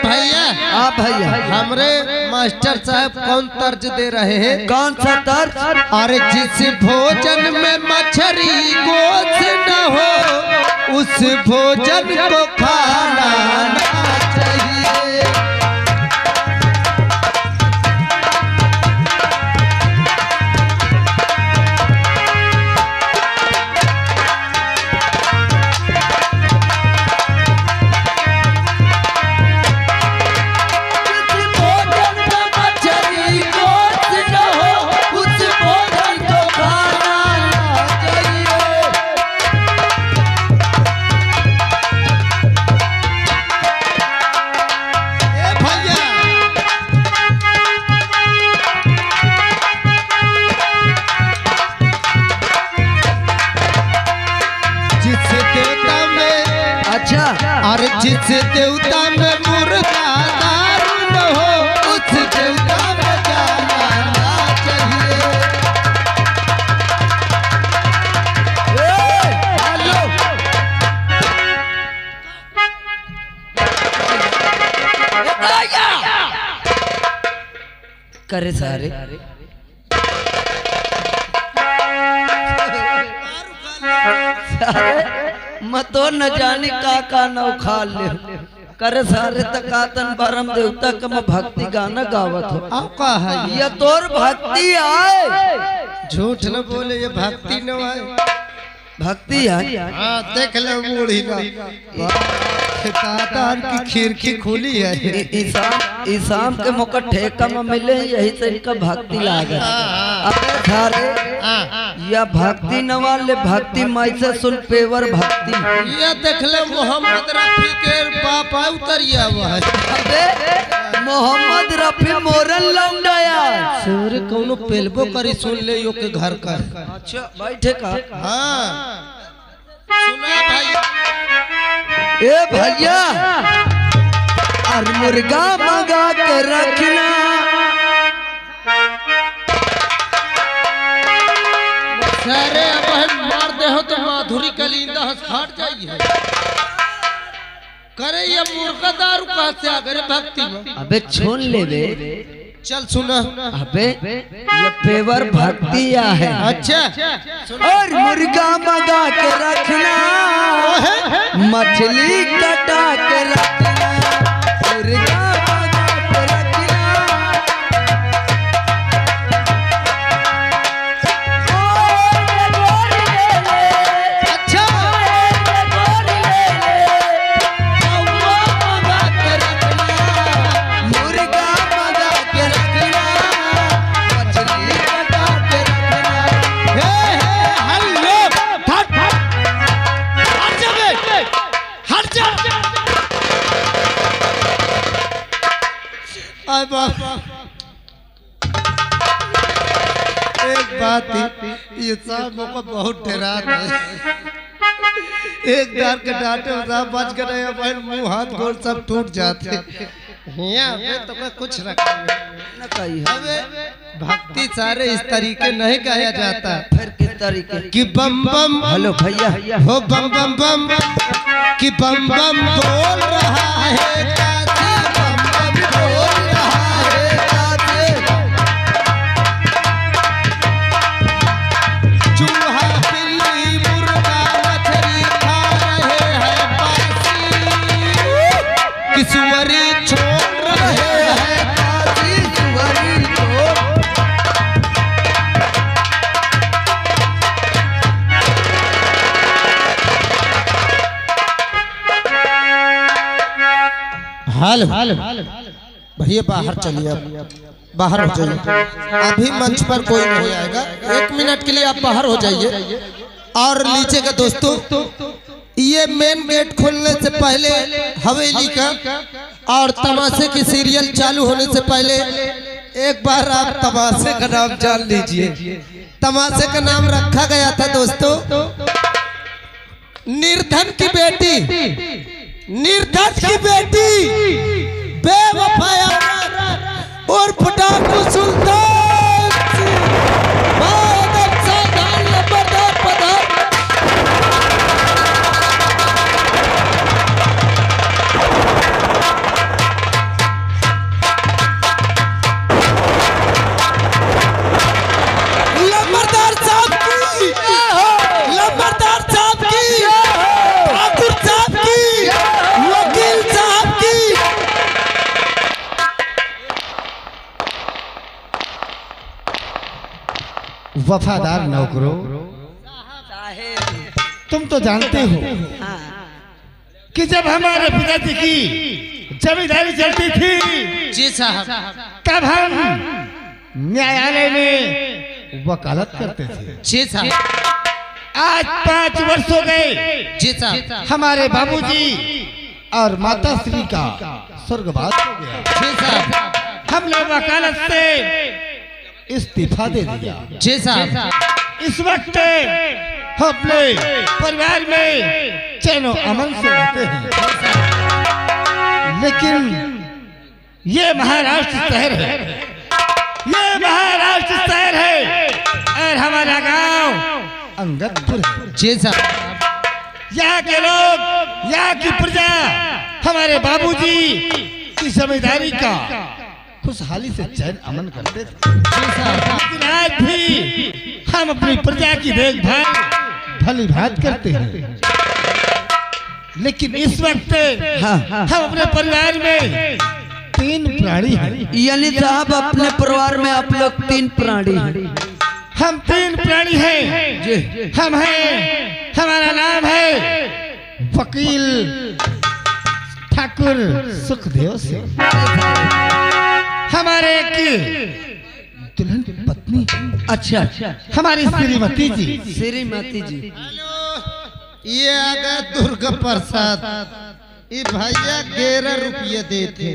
भैया आप भैया हमरे मास्टर साहब कौन तर्ज दे रहे हैं? कौन सा तर्ज? अरे जिस भोजन में मछली गोश्त न हो उस भोजन को खाना ना चाहिए। अरे जिस देवता में मुर्गा दारू न हो उस देवता में जाना ना चाहिए। करे सारे मतो न जानी का न उखा ले करे सारे तकातन परम देवता का मैं भक्ति गाना गावत हो। आपका है ये तोर भक्ति आए, झूठ न बोले, ये भक्ति न आए, भक्ति है। हाँ देख ले बूढ़ी ना तातार की खिड़की खुली है। ईशाम के मौका ठेका में मिले यही से इनका भक्ति लागे। अबे थारे या भक्ति न वाले भक्ति माई से सुन पेवर भक्ति। ये देख ले मोहम्मद रफी के पापा उतरिया हुआ है। अबे मोहम्मद रफी मोरन लौंडाया सूर्य कौनो पेलबो करी सुन ले यो के घर का। अच्छा बैठे का। हाँ सुना भाई। ए भैया और मुर्गा मंगा के रखना सारे अब मार दे हो तो माधुरी कलिंदा हंस फाट जाइए। करे ये मुर्गा दारू कहाँ से आ गए भक्ति में? अबे छोड़ ले बे, चल सुना। अबे ये पेवर भक्तिया है। अच्छा और मुर्गा मंगा के रखना, मछली कटा के रखना, मुर्गा मंगा के रखना। अच्छा मुर्गा मंगा के रखना, मछली कटा के रखना। हेलो हट जा बे, हट जा। आय बाप एक बात ही, ये सब को बहुत डरा है। एक डार के डांटे सब बच गए, अपन मुंह हाथ गोड़ सब टूट जाते। यहाँ पे तो कोई कुछ रखा न कही है। अबे भक्ति सारे इस तरीके नहीं गाया जाता। फिर किस तरीके कि बम बम हेलो भैया हो बम बम बम कि बम बम बोल रहा है काते, बम बम बोल रहा है काते। चूहा बिल्ली मुर्गा मछली खा रहे हैं बासी, कि सुअरी छोड़ रहे हैं काशी, सुअरी छोड़। हाल भैया बाहर चलिए, आप बाहर हो जाइए। अभी मंच पर कोई नहीं आएगा, 1 मिनट के लिए आप बाहर हो जाइए। और नीचे का दोस्तों, ये मेन गेट खोलने से पहले हवेली का और तमाशे की सीरियल चालू होने से पहले एक बार आप तमाशे का नाम जान लीजिए। तमाशे का नाम रखा गया था दोस्तों निर्धन की बेटी, निर्धन की बेटी बेवफाया और पटाखू सुल्तान वफादार नौकरों, तुम तो जानते हो कि जब हमारे पिताजी की जमींदारी चलती थी जी साहब, तब हम न्यायालय में वकालत करते थे। जी साहब, आज 5 वर्ष हो गए जी साहब, हमारे बाबूजी और माता श्री का स्वर्गवास हो गया। जी साहब, हमने वकालत से इस्तीफा दे दिया। जी साहब, इस वक्त हम अपने परिवार में चैनो अमन से रहते हैं, लेकिन ये महाराष्ट्र शहर है, ये महाराष्ट्र शहर है और हमारा गांव अंगदपुर है। जी साहब, यहाँ के लोग, यहाँ की प्रजा हमारे बाबूजी की जमींदारी का खुशहाली से चैन अमन करते थे। जी साहब, लेकिन आज भी हम अपनी प्रजा की देखभाल भली भांति करते हैं, लेकिन इस वक्त हम अपने परिवार में 3 प्राणी हैं। यानी साहब अपने परिवार में आप लोग 3 प्राणी हैं। हम 3 प्राणी हैं जी। हम हैं, हमारा नाम है वकील ठाकुर सुखदेव सिंह। हमारे एक दुल्हन पत्नी, अच्छा, हमारी श्रीमती जी। श्रीमती जी, ये आ गए दुर्गा प्रसाद, ये भैया 11 रुपये देते,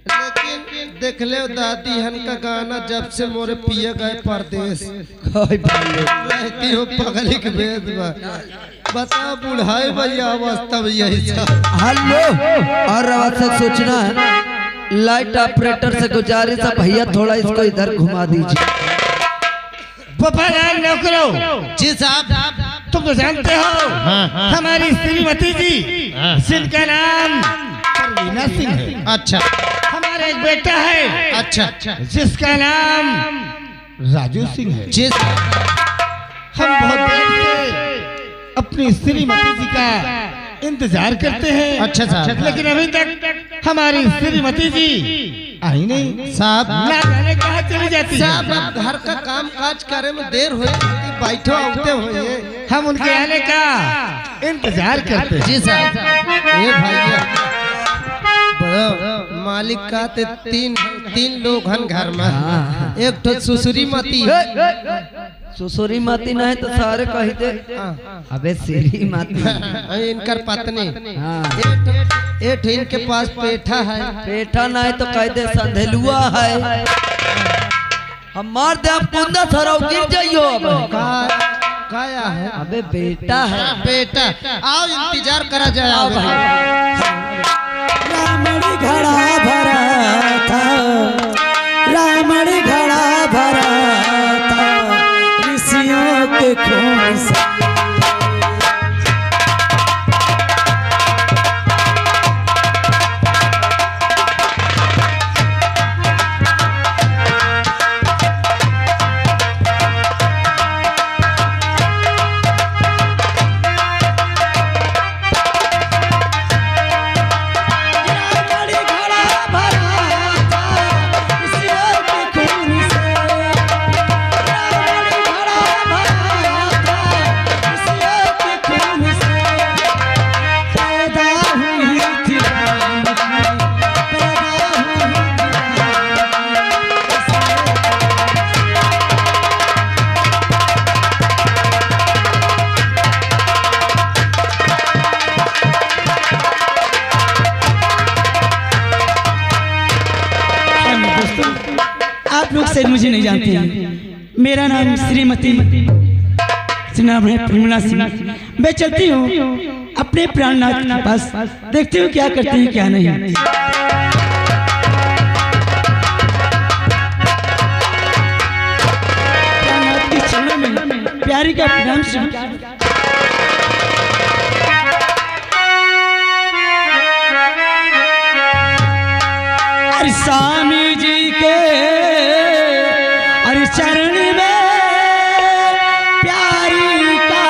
लेकिन देख ले दादी हन का गाना जब से मोरे पिए गए परदेश रहती हो पगली के भेद बता बुढ़ाई भैया अवस्था भी यही सब। हेलो, और आपसे सोचना है, लाइट ऑपरेटर से गुजारिश है भैया थोड़ा इसको इधर घुमा दीजिए। वफादार नौकरों, जी साहब, तुम तो जानते हो हमारी श्रीमती जी, जिनका नाम परवीना सिंह है। अच्छा, हमारा एक बेटा है, अच्छा, जिसका नाम राजू सिंह है। जी साहब, हम बहुत देर से अपनी श्रीमती जी का इंतजार करते हैं। अच्छा साहब, लेकिन अभी तक हमारी श्रीमती जी आई नहीं साहब, ना जाने कहाँ चली जाती है। साहब आप घर का काम काज करे में देर हुए, बैठो आते हुए हम उनके आने का इंतजार करते हैं। जी साहब, ये भैया मालिक का ते 3 लोग हन घर में, एक तो सुसुरी मती, सुसुरी माती नहीं तो सारे कही दे अबे श्री माती इनकर पत्नी, हाँ। एक इनके पास पेठा है, पेठा नहीं तो कह दे संधेलुआ है। हम मार दे आप कुंदा सराव गिर जाइयो। अब काया है, अबे बेटा है, बेटा आओ इंतजार करा जाए। आओ रामड़ी घड़ा भरा था, रामड़ी घड़ा भरा था ऋषियों के खून से। आप लोग शायद मुझे नहीं जानते हैं, मेरा नाम श्रीमती नाम है प्रेमला सिंह। मैं चलती हूँ अपने प्राणनाथ के पास, देखती हूँ क्या करते हैं क्या नहीं। प्राणनाथ के चरणों में प्यारी का प्रणाम स्वीकार। अरे स्वामी जी के अरे चरण में प्यारी का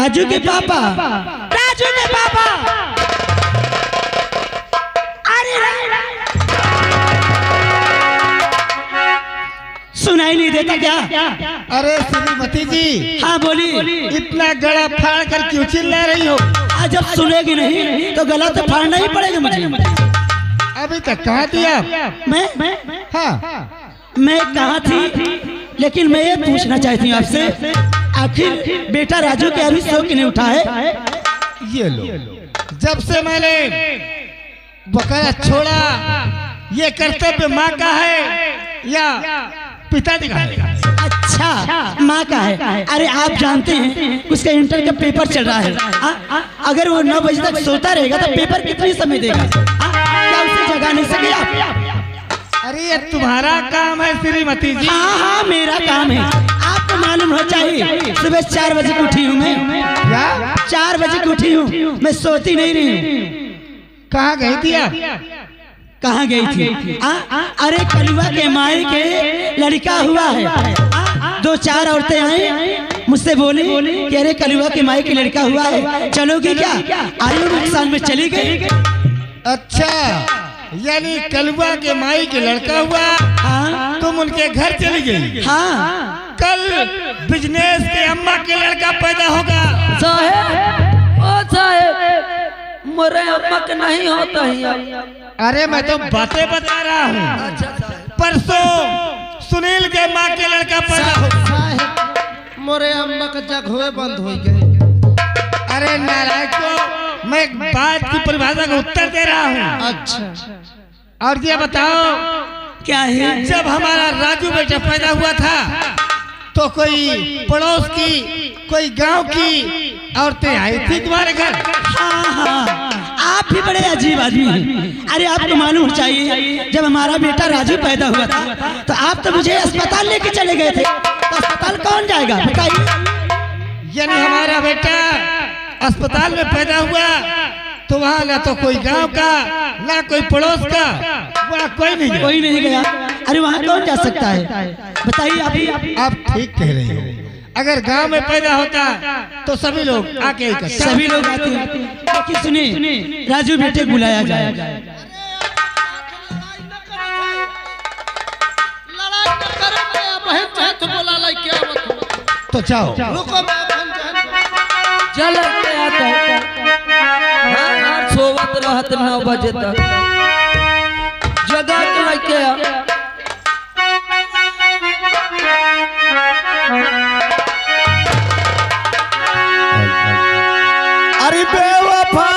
राजू के पापा, राजू के पापा। सुनाई नहीं देता क्या? अरे श्रीमती जी, हाँ बोली। इतना गला फाड़ कर क्यों चिल्ला रही हो? आज जब सुनेगी नहीं तो गला तो फाड़ना ही पड़ेगा मुझे। अभी तक कहाँ थी आप? मैं हाँ, मैं कहाँ थी, लेकिन मैं ये पूछना चाहती हूँ आपसे, आखिर बेटा राजू के अभी सो क्यों नहीं उठा है? ये लो, जब से मैंने बकरा छोड़ा, ये कर्तव्य माँ का है या पिताजी का है? अच्छा, माँ का है। अरे आप जानते हैं उसका इंटर का पेपर चल रहा है। अगर वो 9 बजे तक सोता रहेगा तो पेपर कितनी समय देगा? क्या उसे जगा नहीं सके आप? अरे ये तुम्हारा काम है श्रीमती जी। हाँ, मेरा काम है। आपको मालूम होना चाहिए सुबह 4 बजे की उठी हूँ मैं। क्या? 4 बजे की उठी हूँ मैं, सोती नहीं रही हूँ। कहाँ गई थी आप? कहाँ गई थी? अरे कलुआ के माई के लड़का हुआ है। 2-4 औरतें आई मुझसे बोली कि अरे कलुआ के माई के लड़का हुआ है, चलोगी क्या? अरे नुकसान में चली गई। अच्छा, यानी कलुआ के माई के लड़का हुआ, हाँ, तुम उनके घर चली गई। हाँ, कल बिजनेस के अम्मा के लड़का पैदा होगा। साहेब, ओ साहेब, मेरे अम्मा के नहीं होता है। अरे मैं तो बातें बता रहा हूँ। परसों सुनील के माँ के लड़का पैदा हो। मोरे अम्मा का जगह बंद हो गए। अरे नारायण को मैं एक बात की परिभाषा का उत्तर दे रहा हूँ। अच्छा, और ये बताओ, क्या है? जब हमारा राजू बेटा पैदा हुआ था तो कोई पड़ोस की, कोई गांव की औरतें आई थी तुम्हारे घर? हाँ, आप भी बड़े अजीब आदमी हैं। अरे आपको मालूम चाहिए जब हमारा बेटा राजू पैदा हुआ था तो आप तो मुझे अस्पताल लेके चले गए थे। तो अस्पताल कौन जाएगा बताइए? यानी हमारा बेटा अस्पताल में पैदा हुआ तो वहाँ ना तो कोई गांव का, ना कोई पड़ोस का, वहाँ कोई नहीं गया। कोई नहीं गया। अरे वहाँ कौन जा सकता है बताइए? आप ठीक कह रहे हो। अगर गांव में पैदा होता तो सभी लोग आके इकट्ठा, सभी लोग आते हैं। लेकिन सुनिए, राजू बेटे को बुलाया जाए। तो जाओ। चल सोवत रहत 9 बजे तक जगह के लेके आ। अरे बेवफा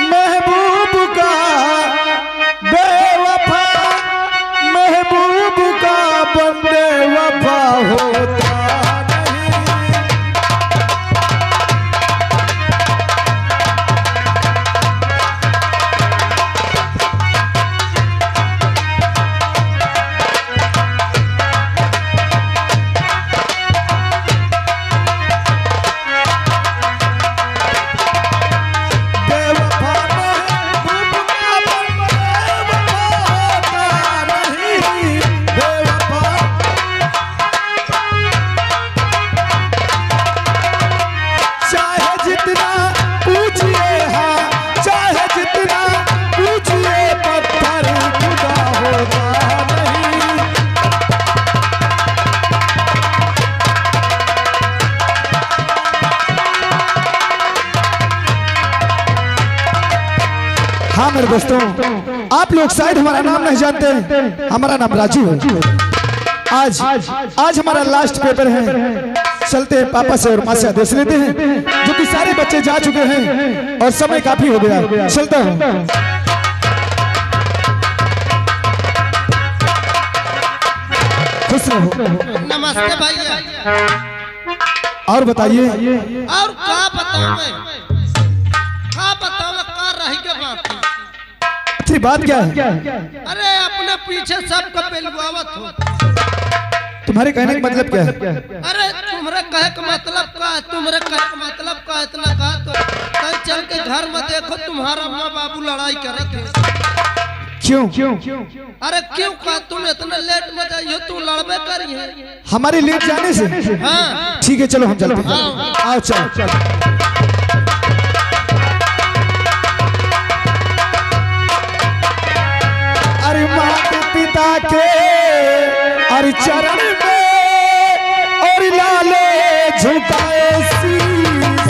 महबूब का, बेवफा महबूब का बंदे वफा होता हाँ मेरे दोस्तों, आप लोग शायद हमारा नाम नहीं जानते। हमारा नाम राजू है। आज हमारा लास्ट पेपर है। चलते हैं पापा से और माँ से आदेश लेते हैं, जो कि सारे बच्चे जा चुके हैं और समय काफी हो गया। चलता हूँ। खुश रहो। नमस्ते भैया। और बताइए। और क्या बताऊं मैं? क्या बताऊं? का रही के बात अच्छी बात क्या है? अरे अपने पीछे सबका पेलुआवत हो। तुम्हारे कहने का मतलब क्या है? अरे तुम्हारे कहे का मतलब का है? तुम्हारे कहे का मतलब का इतना कहा तो कल चल के घर में देखो तुम्हारा माँ बाबू लड़ाई करत है। क्यों? अरे क्यों का तुम इतना लेट में जाइयो, तू लड़बे करिए हमारी लेट जाने से? हाँ ठीक है, चलो हम चलते हैं। आओ चलो। अरे माता पिता के अरे चरण में और लाले झुकाए शीश।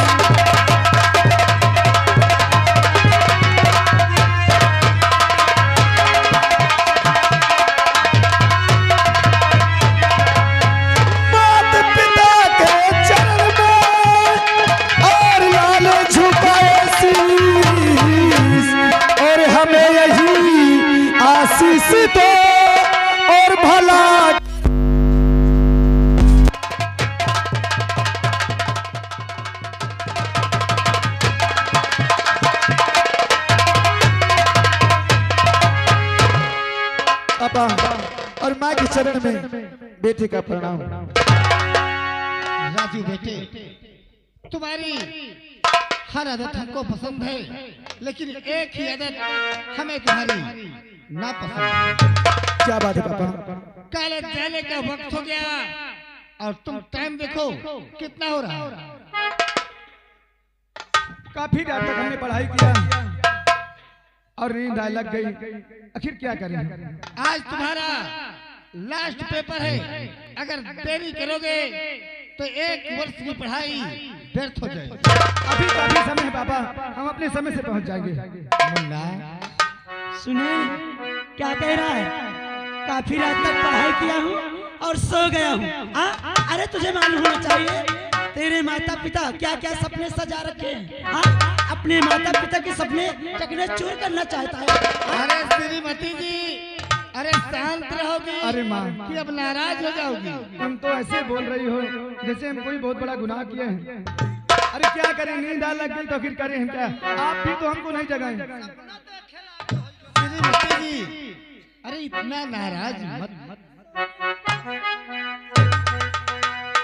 माता पिता के चरण में और लाले झुकाए शीश, और हमें यही आशीष दो और भला। पापा और माँ के चरण में बेटे का प्रणाम। राजू बेटे, तुम्हारी हर आदत हमको पसंद है, लेकिन एक ही आदत हमें तुम्हारी ना पसंद है। क्या बात है पापा? कॉलेज जाने का वक्त हो गया और तुम टाइम देखो कितना हो रहा है। काफी रात तक हमने पढ़ाई किया और नींद आने लग गई। आखिर क्या करें? आज तुम्हारा लास्ट पेपर है, अगर देरी करोगे तो 1 वर्ष की पढ़ाई व्यर्थ हो जाएगी। अभी काफी समय है पापा, हम अपने समय से पहुंच जाएंगे। मुन्ना, सुने क्या कह रहा है? काफी रात तक पढ़ाई किया हूँ और सो गया हूँ। अरे तुझे मालूम होना चाहिए तेरे माता पिता क्या क्या सपने सजा रखे हैं। अपने माता पिता के सपने चकनाचूर करना चाहता है। अरे श्रीमती जी, अरे शांत रहोगी? अरे माँ, कि अब नाराज हो जाओगी? तुम तो ऐसे बोल रही हो जैसे हम कोई बहुत बड़ा गुनाह किए हैं। अरे क्या करें, नींद आने लग गई तो फिर करें हम क्या? आप भी तो हमको नहीं जगाएं। श्रीमती जी, अरे इतना नाराज मत।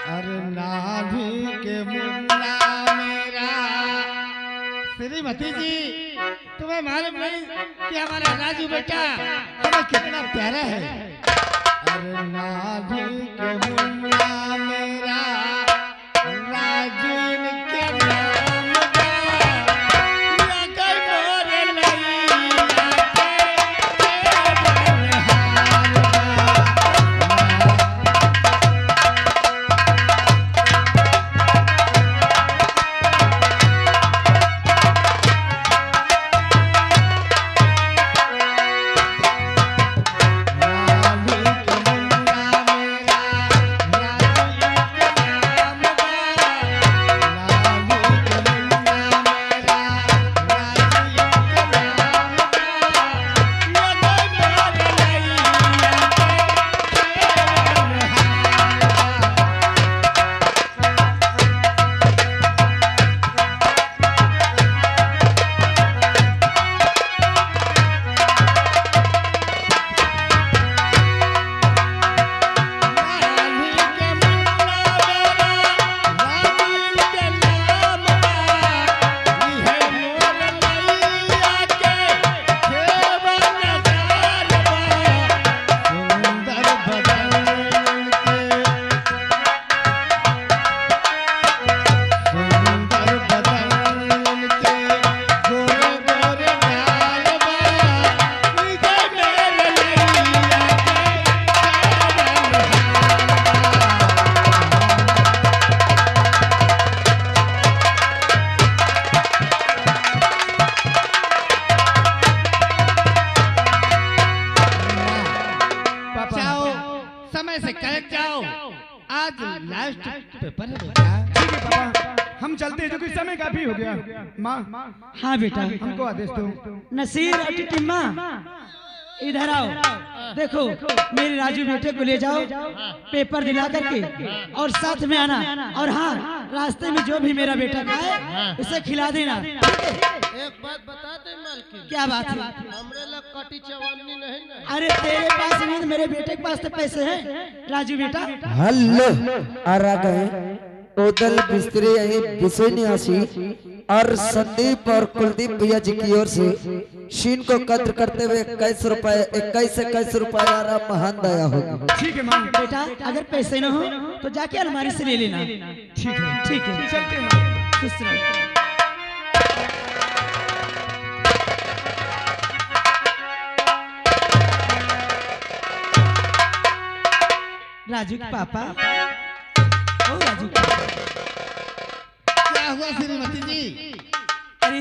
अरे नाभी के मुन्ना मेरा, श्रीमती जी तुम्हें मालूम नहीं कि हमारा राजू बेटा हमें कितना प्यारा है। अरे नाभी के मुन्ना मेरा, राजू इनके नाम का, लगे मोरे लैया समय से कलेक्ट जाओ, आज लास्ट पेपर है बेटा। ठीक है पापा, हम चलते हैं क्योंकि समय काफी हो गया। माँ, हाँ बेटा, हमको आदेश दो। नसीर और टिटिम्मा इधर आओ। देखो मेरे राजू बेटे को ले जाओ पेपर दिला करके और साथ में आना। और हाँ, रास्ते में जो भी मेरा बेटा खाए उसे खिला देना। एक बात बता दे मालकिन। क्या बात है? हमरे लग कटी चवन्नी नहीं ना। अरे तेरे पास नहीं, मेरे बेटे के पास तो पैसे हैं राजू बेटा। हल्लो आ रहा गए ओदल बिस्तरे विषय न्यासी और संदीप और कुलदीप भैया जी की ओर से शीन को कद्र करते हुए 21 रुपए आ रहा महान दया होगी। ठीक है माँ। बेटा अगर पैसे ना हो तो जाके अलमारी से ले लेना। ठीक है ठीक है, चलते हैं माँ, खुश रहो। राजू के पापा, ओ राजू के पापा, क्या हुआ श्रीमती जी? अरे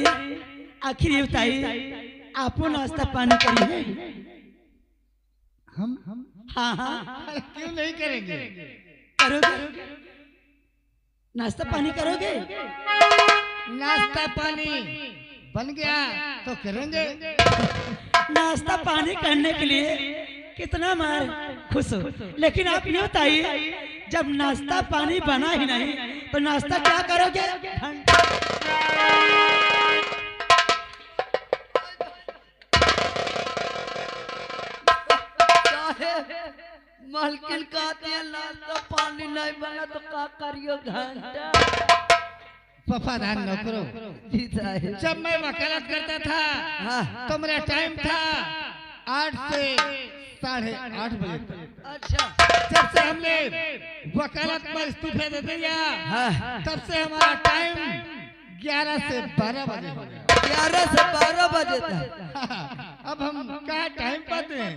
आखिर ये बताइए आपको नाश्ता पानी करी है? हम हाँ हाँ अरे क्यों नहीं करेंगे? करोगे? नाश्ता पानी करोगे? नाश्ता पानी बन गया तो करेंगे। नाश्ता पानी करने के लिए कितना मार खुश हो, लेकिन आप ये बताइए जब नाश्ता पानी बना ही नहीं तो नाश्ता क्या करोगे? मालकिन कहते हैं नाश्ता पानी नहीं बना तो क्या करियो घंटा। पापा ध्यान न करो। जी साहब, जब मैं वकालत करता था हाँ। तो मेरा टाइम था 8 से 8:30 बजे तक। अच्छा, जब से हमने वकालत पर इस्तीफा दे दिया हाँ। तब से हमारा टाइम 11 से 12 बजे हो गया। 11 से 12 बजे तक। अब हम क्या टाइम पाते हैं?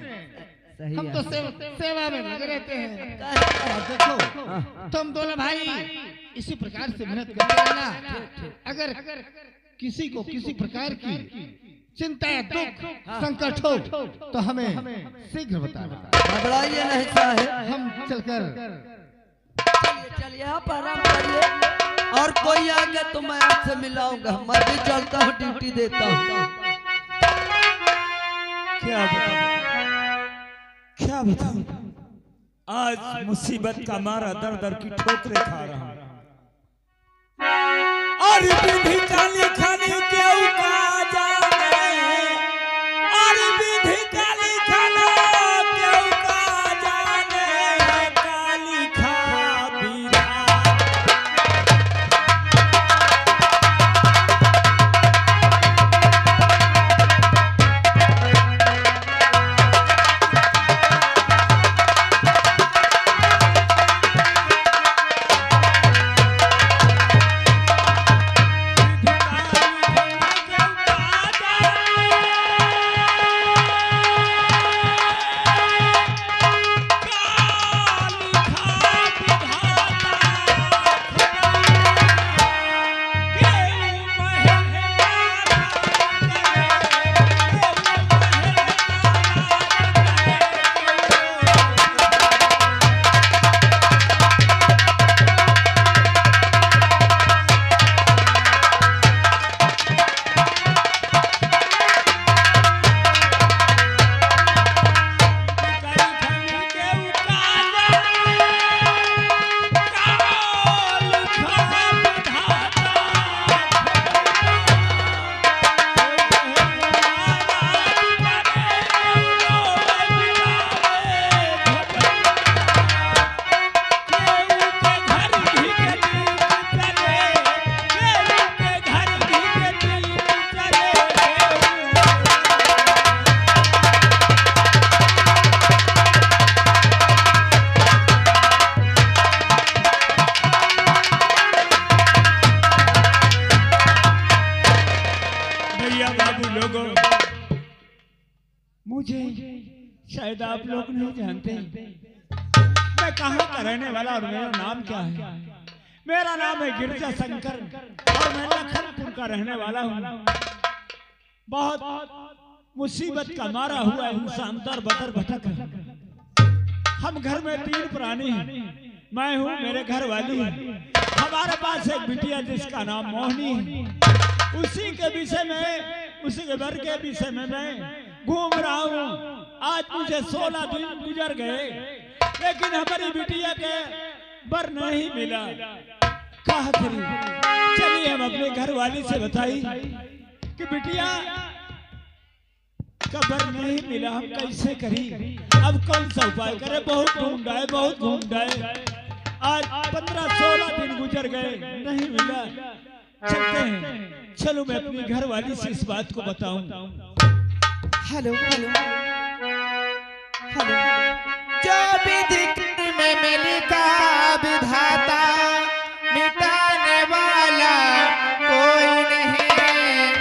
सही हम तो है। सेवा में लगे रहते हैं। और देखो तुम दोनों भाई इसी प्रकार से मेहनत करते रहना। अगर किसी को किसी प्रकार की चिंता या दुख संकट हो तो हमें शीघ्र बताना। घबराइए नहीं साहब, हम चलकर चलिए आप आराम करिए। और कोई आ गया तो मैं आपसे मिलाऊंगा। मैं भी चलता हूँ, ड्यूटी देता हूँ। क्या बताऊं, आज मुसीबत का मारा दर दर की ठोकरें खा रहा हूं। और विधि का लिखनी क्यों का जाने, और विधि का लिखना क्यों का जाने, का लिखा मुझे शायद आप लोग नहीं जानते मैं कहाँ का रहने वाला और मेरा नाम क्या है। मेरा नाम है गिरजा शंकर और मैं लखनपुर का रहने वाला हूँ। बहुत मुसीबत का मारा हुआ इंसान दर बदर भटक है। हम घर में 3 प्राणी हैं, मैं हूँ, मेरे घर वाली है, हमारे पास एक बिटिया जिसका नाम मोहिनी है। उसी के विषय में, उसी के घर के विषय में मैं घूम रहा हूँ। आज मुझे 16 दिन गुजर गए लेकिन हमारी बिटिया के बर नहीं मिला। कहा करी? चलिए हम अपने घर वाली से बताई कि बिटिया का बर नहीं मिला, हम कैसे करी, अब कौन सा उपाय करें। बहुत ढूंढाए, बहुत ढूंढाए, आज 15-16 दिन गुजर गए, नहीं मिला। चलते हैं चलो मैं अपनी घर वाली से इस बात को बताऊं। Hello hello hello. जो विधि में मिली का विधाता, मिटाने वाला कोई नहीं।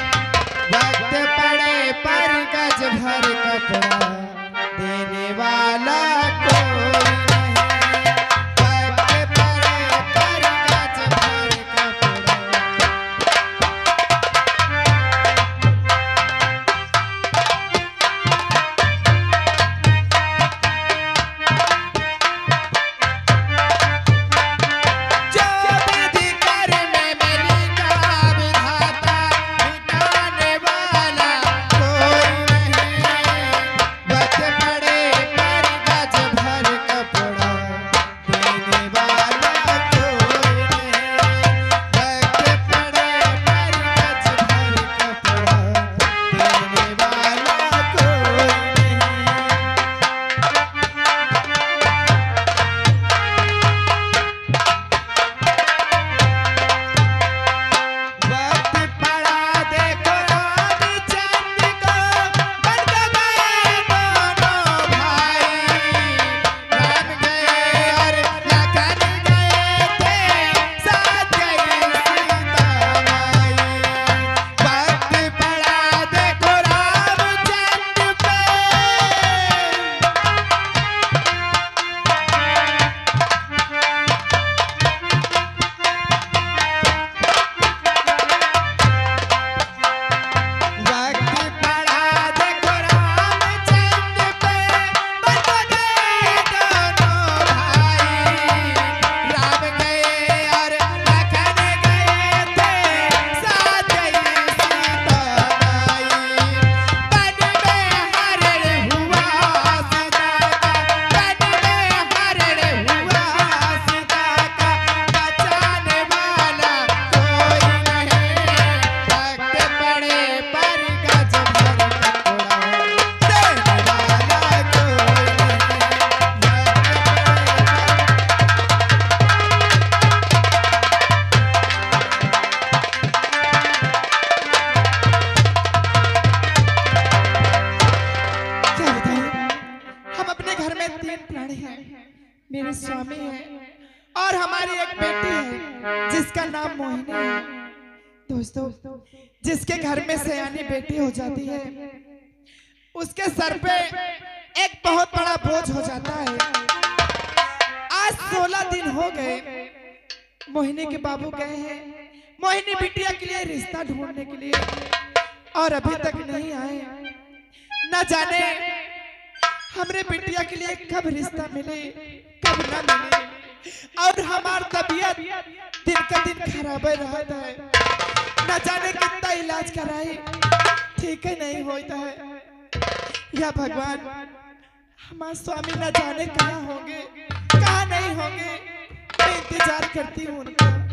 वक्त पड़े पर गज भर कपड़ा, देने वाला कोई नहीं। वक्त पड़े पर गज भर कपड़ा। मेरे स्वामी हैं और हमारी एक बेटी है जिसका नाम मोहिनी है। दोस्तों, जिसके घर में सयानी बेटी हो जाती है उसके सर पे एक बहुत बड़ा बोझ हो जाता है। आज 16 दिन हो गए मोहिनी के बाबू गए हैं मोहिनी बिटिया के लिए रिश्ता ढूंढने के लिए और अभी तक नहीं आए। न जाने हमरे बिटिया के लिए कब रिश्ता मिले कब ना मिले, और हमारी तबीयत दिन का दिन खराब रहता है। न जाने कितना इलाज कराए ठीक है नहीं होता है। या भगवान, हमारे स्वामी न जाने कहाँ होंगे कहाँ नहीं होंगे। मैं इंतजार करती हूँ उनका।